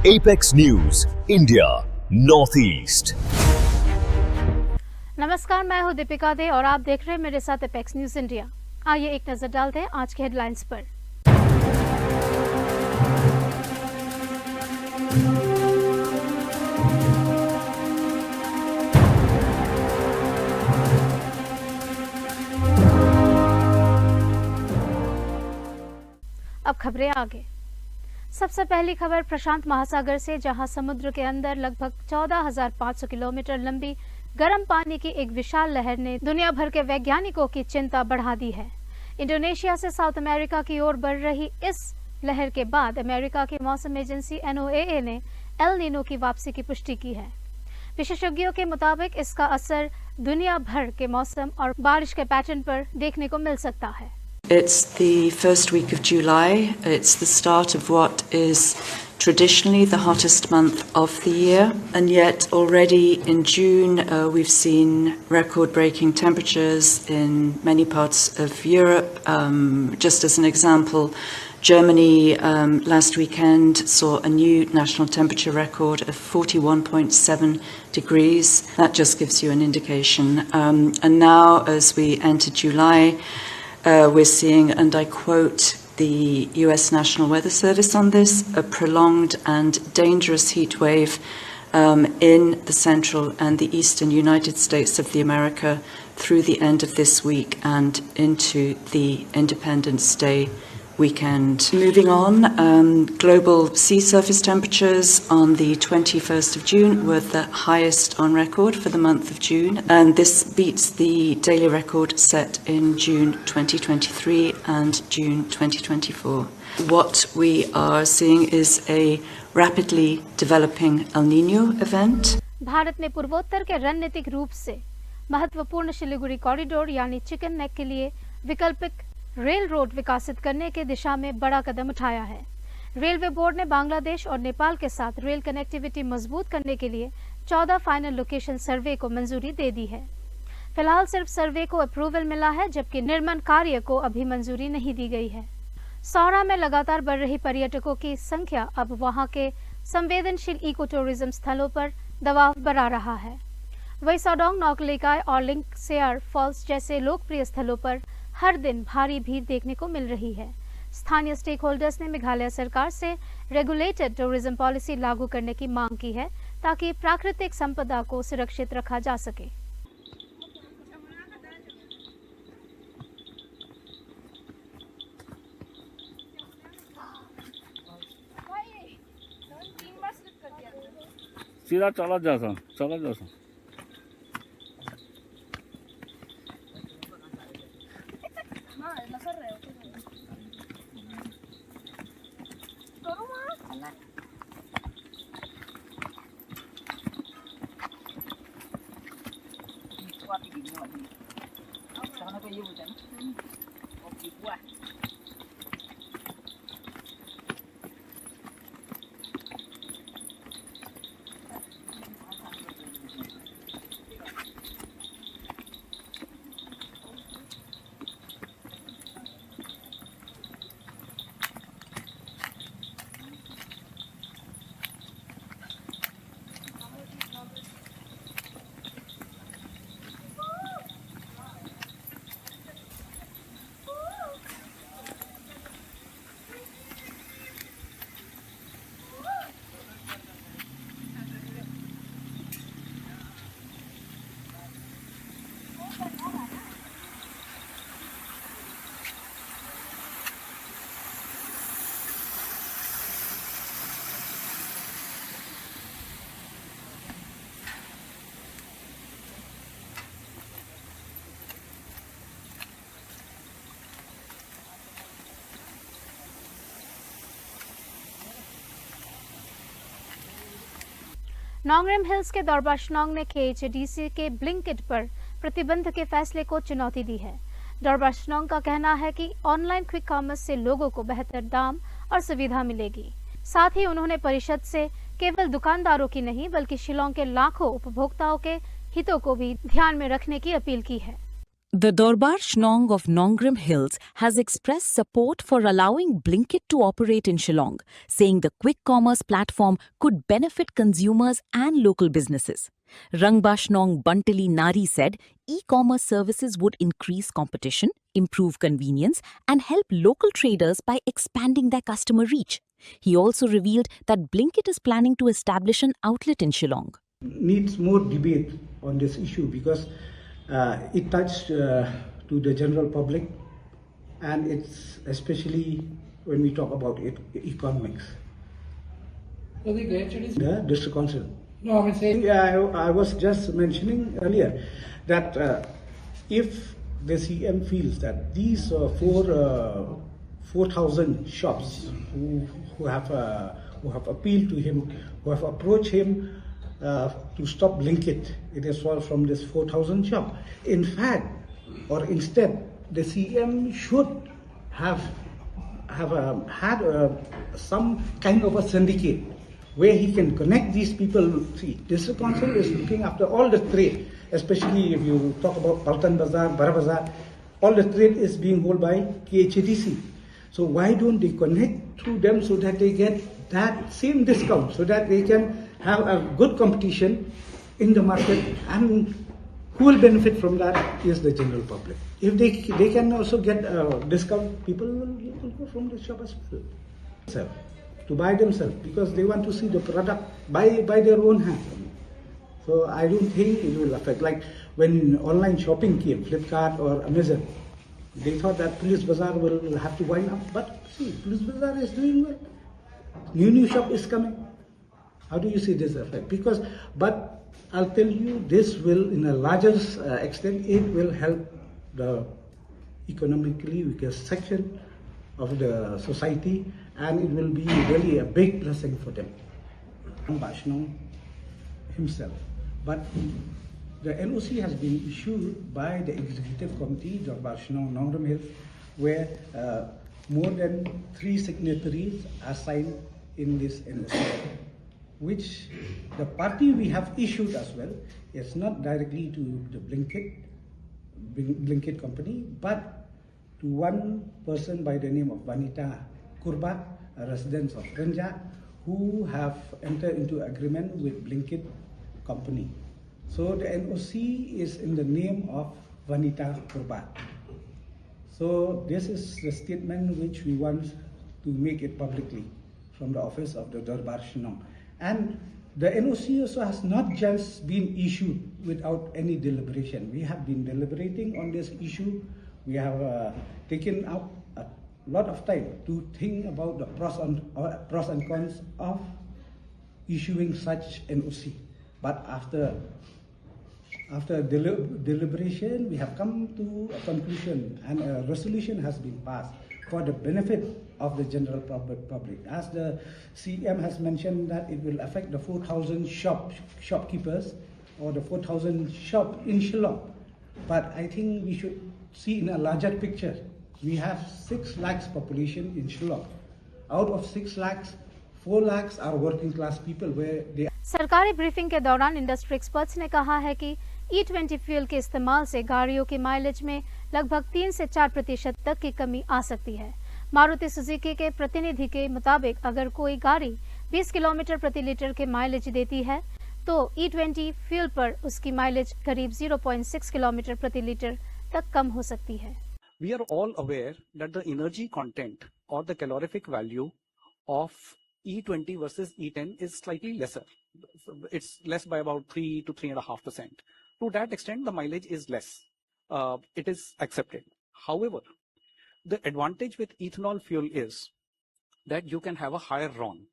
Apex news India north east. नमस्कार, मैं हूं दीपिका दे और आप देख रहे हैं मेरे साथ एपेक्स न्यूज इंडिया। आइए एक नजर डालते हैं आज के हेडलाइंस पर। अब खबरें आगे। सबसे पहली खबर प्रशांत महासागर से, जहां समुद्र के अंदर लगभग 14,500 किलोमीटर लंबी गर्म पानी की एक विशाल लहर ने दुनिया भर के वैज्ञानिकों की चिंता बढ़ा दी है। इंडोनेशिया से साउथ अमेरिका की ओर बढ़ रही इस लहर के बाद अमेरिका की मौसम एजेंसी NOAA ने एल नीनो की वापसी की पुष्टि की है। विशेषज्ञों के मुताबिक इसका असर दुनिया भर के मौसम और बारिश के पैटर्न पर देखने को मिल सकता है। It's the first week of July. It's the start of what is traditionally the hottest month of the year. And yet already in June we've seen record-breaking temperatures in many parts of Europe. Just as an example, Germany last weekend saw a new national temperature record of 41.7 degrees. That just gives you an indication. And now as we enter July, we're seeing, and I quote the US National Weather Service on this, a prolonged and dangerous heat wave in the central and the eastern United States of America through the end of this week and into the Independence Day weekend. Moving on, global sea surface temperatures on the 21st of June were the highest on record for the month of June, and this beats the daily record set in June 2023 and June 2024. What we are seeing is a rapidly developing El Niño event. Bharat ने पूर्वोत्तर के रणनीतिक रूप से महत्वपूर्ण Siliguri corridor यानी chicken neck के लिए वैकल्पिक रेल रोड विकसित करने के दिशा में बड़ा कदम उठाया है। रेलवे बोर्ड ने बांग्लादेश और नेपाल के साथ रेल कनेक्टिविटी मजबूत करने के लिए 14 फाइनल लोकेशन सर्वे को मंजूरी दे दी है। फिलहाल सिर्फ सर्वे को अप्रूवल मिला है, जबकि निर्माण कार्य को अभी मंजूरी नहीं दी गई है। सौरा में लगातार बढ़ रही पर्यटकों की संख्या अब वहां के संवेदनशील इको टूरिज्म स्थलों पर दबाव बढ़ा रहा है। वही सौडोंग, नौकलिकाय और लिंकसेयर फॉल्स जैसे लोकप्रिय स्थलों पर हर दिन भारी भीड़ देखने को मिल रही है। स्थानीय स्टेक होल्डर्स ने मेघालय सरकार से रेगुलेटेड टूरिज्म पॉलिसी लागू करने की मांग की है, ताकि प्राकृतिक संपदा को सुरक्षित रखा जा सके। सीधा चला जा नोंगरेम हिल्स के दौरबाशनोंग ने KHDC के ब्लिंकिट पर प्रतिबंध के फैसले को चुनौती दी है। दौरबाशनोंग का कहना है कि ऑनलाइन क्विक कॉमर्स से लोगों को बेहतर दाम और सुविधा मिलेगी। साथ ही उन्होंने परिषद से केवल दुकानदारों की नहीं, बल्कि शिलोंग के लाखों उपभोक्ताओं के हितों को भी ध्यान में रखने की अपील की है। The Dorbar Shnong of Nongrim Hills has expressed support for allowing Blinkit to operate in Shillong, saying the quick commerce platform could benefit consumers and local businesses. Rangba Shnong Bantali Nari said e-commerce services would increase competition, improve convenience, and help local traders by expanding their customer reach. He also revealed that Blinkit is planning to establish an outlet in Shillong. Needs more debate on this issue because it touched to the general public, and it's especially when we talk about economics. The district council. No, I'm saying. I was just mentioning earlier that if the CM feels that these 4,000 shops who have appealed to him, who have approached him to stop Blinkit, it is all from this 4,000 shop. In fact, or instead, the CM should have had some kind of a syndicate where he can connect these people. See, district council is looking after all the trade, especially if you talk about Paltan Bazaar, Bara Bazaar, all the trade is being held by KHDC. So why don't they connect through them so that they get that same discount, so that they can have a good competition in the market, and who will benefit from that is the general public. If they can also get a discount, people will go from the shop as well. So, to buy themselves, because they want to see the product by their own hand. So I don't think it will affect. Like when online shopping came, Flipkart or Amazon, they thought that Police Bazaar will have to wind up. But see, Police Bazaar is doing well. New shop is coming. How do you see this effect? But I'll tell you, this will, in a larger extent, it will help the economically weakest section of the society, and it will be really a big blessing for them. Bashno himself. But the NOC has been issued by the Executive Committee of Bashno Nongrim Hills, where more than 3 signatories are signed in this NOC, which the party we have issued as well is not directly to the Blinkit company, but to one person by the name of Vanita Kurbat, a resident of Renjak, who have entered into agreement with Blinkit company. So the NOC is in the name of Vanita Kurbat. So this is the statement which we want to make it publicly from the office of the Dorbar Shnong. And the NOC also has not just been issued without any deliberation. We have been deliberating on this issue. We have taken out a lot of time to think about the pros and cons of issuing such NOC. But after deliberation, we have come to a conclusion, and a resolution has been passed for the benefit of the general public. As the CM has mentioned, that it will affect the 4,000 shopkeepers or the 4,000 shop in Shillong. But I think we should see in a larger picture. We have 6 lakhs population in Shillong. Out of 6 lakhs, 4 lakhs are working class people where they. सरकारी briefing के दौरान industry experts ने कहा है कि E20 fuel के इस्तेमाल से गाड़ियों के माइलेज में लगभग 3 से 4% तक की कमी आ सकती है। मारुति सुजुकी के प्रतिनिधि के मुताबिक अगर कोई गाड़ी 20 किलोमीटर प्रति लीटर के माइलेज देती है तो E20 फ्यूल पर उसकी माइलेज करीब 0.6 किलोमीटर प्रति लीटर तक कम हो सकती है। We are all aware that the energy content or the calorific value of E20 versus E10 is slightly lesser. It's less by about 3 to 3.5%. To that extent, the mileage is less. It is accepted. However, the advantage with ethanol fuel is that you can have a higher RON.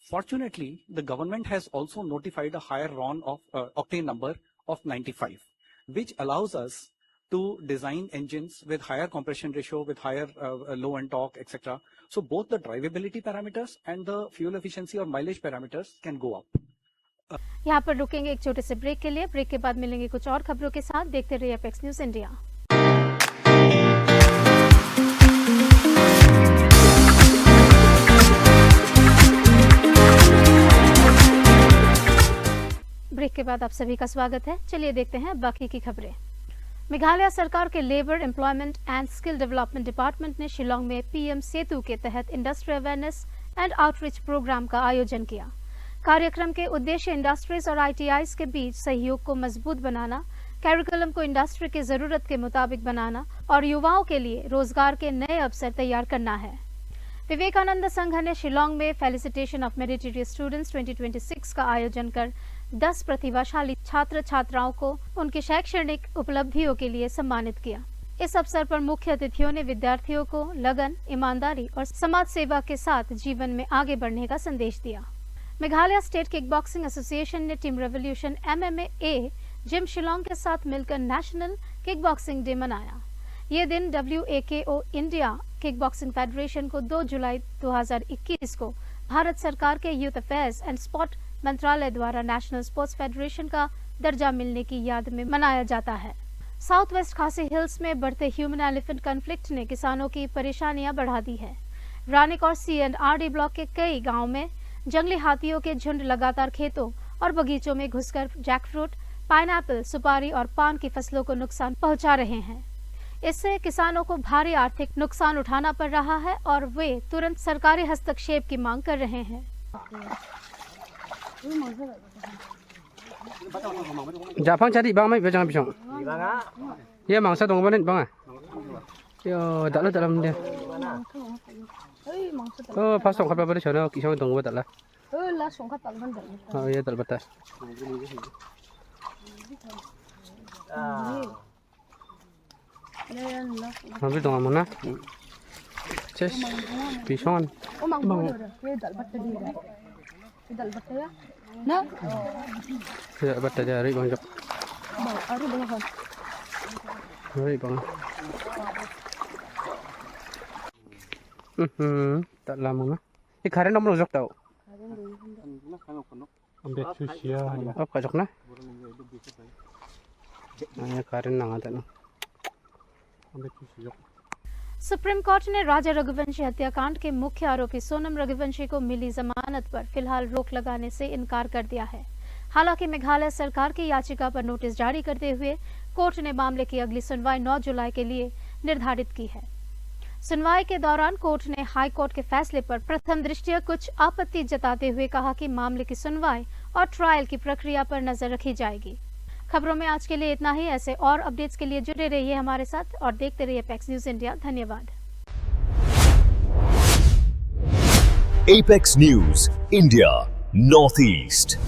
Fortunately, the government has also notified a higher RON of octane number of 95, which allows us to design engines with higher compression ratio, with higher low end torque, etc. So both the drivability parameters and the fuel efficiency or mileage parameters can go up. यहाँ पर रुकेंगे एक छोटे से break के लिए। Break के बाद मिलेंगे कुछ और खबरों के साथ। देखते रहिए एपेक्स न्यूज इंडिया। ब्रेक के बाद आप सभी का स्वागत है। चलिए देखते हैं बाकी की खबरें। मेघालय सरकार के labour employment and skill development department ने शिलोंग में पीएम सेतु के तहत industry awareness and outreach programme का आयोजन किया। कार्यक्रम के उद्देश्य इंडस्ट्रीज और आईटीआईज के बीच सहयोग को मजबूत बनाना, कैरिकुलम को इंडस्ट्री की जरूरत के मुताबिक बनाना और युवाओं के लिए रोजगार के नए अवसर तैयार करना है। विवेकानंद संघ ने शिलोंग में फेलिसिटेशन ऑफ मेरिटोरियस स्टूडेंट्स 2026 का आयोजन कर 10 प्रतिभाशाली छात्र छात्राओं को उनकी शैक्षणिक उपलब्धियों के लिए सम्मानित किया। इस अवसर पर मुख्य अतिथियों ने विद्यार्थियों को लगन, ईमानदारी और समाज सेवा के साथ जीवन में आगे बढ़ने का संदेश दिया। मेघालय स्टेट किकबॉक्सिंग एसोसिएशन ने team revolution MMA gym Shillong के साथ मिलकर नेशनल किकबॉक्सिंग डे मनाया। ये दिन WAKO इंडिया किकबॉक्सिंग फेडरेशन को 2 जुलाई 2021 को भारत सरकार के यूथ अफेयर्स एंड स्पोर्ट मंत्रालय द्वारा नेशनल स्पोर्ट्स फेडरेशन का दर्जा मिलने की याद में मनाया जाता है। साउथ वेस्ट खासी हिल्स में बढ़ते ह्यूमन एलिफेंट कॉन्फ्लिक्ट ने किसानों की परेशानियां बढ़ा दी है। रानिक और C&RD ब्लॉक के कई गांव में जंगली हाथियों के झुंड लगातार खेतों और बगीचों में घुसकर जैकफ्रूट, पाइनएप्पल, सुपारी और पान की फसलों को नुकसान पहुंचा रहे हैं। इससे किसानों को भारी आर्थिक नुकसान उठाना पड़ रहा है और वे तुरंत सरकारी हस्तक्षेप की मांग कर रहे हैं। Japan cari bang mai jangan pisang. Ya mangsa tunggu mana bang ah? Ya tak lah dalam dia. Oh pas tunggu apa pada sana kisah tunggu tak lah. Oh ya tak betul. Ambil tunggu mana? Ces pisang. Tidak betul dia hari bang jok. Hari bang. Tak lama mah. Karen nomor jok tau. Ambil susia. Apa jok na? Hanya Karen nang ada no. Ambil susia jok. Supreme court ने राजा रघुवंशी हत्याकांड के मुख्य आरोपी सोनम रघुवंशी को मिली जमानत पर फिलहाल रोक लगाने से इनकार कर दिया है। हालांकि मेघालय सरकार की याचिका पर नोटिस जारी करते हुए कोर्ट ने मामले की अगली सुनवाई 9 जुलाई के लिए निर्धारित की है। सुनवाई के दौरान कोर्ट ने हाई कोर्ट के फैसले पर प्रथम दृष्टया कुछ आपत्ति जताते हुए कहा कि मामले की सुनवाई और ट्रायल की प्रक्रिया पर नजर रखी जाएगी। खबरों में आज के लिए इतना ही। ऐसे और अपडेट्स के लिए जुड़े रहिए हमारे साथ और देखते रहिए एपेक्स न्यूज इंडिया। धन्यवाद। Apex News India Northeast।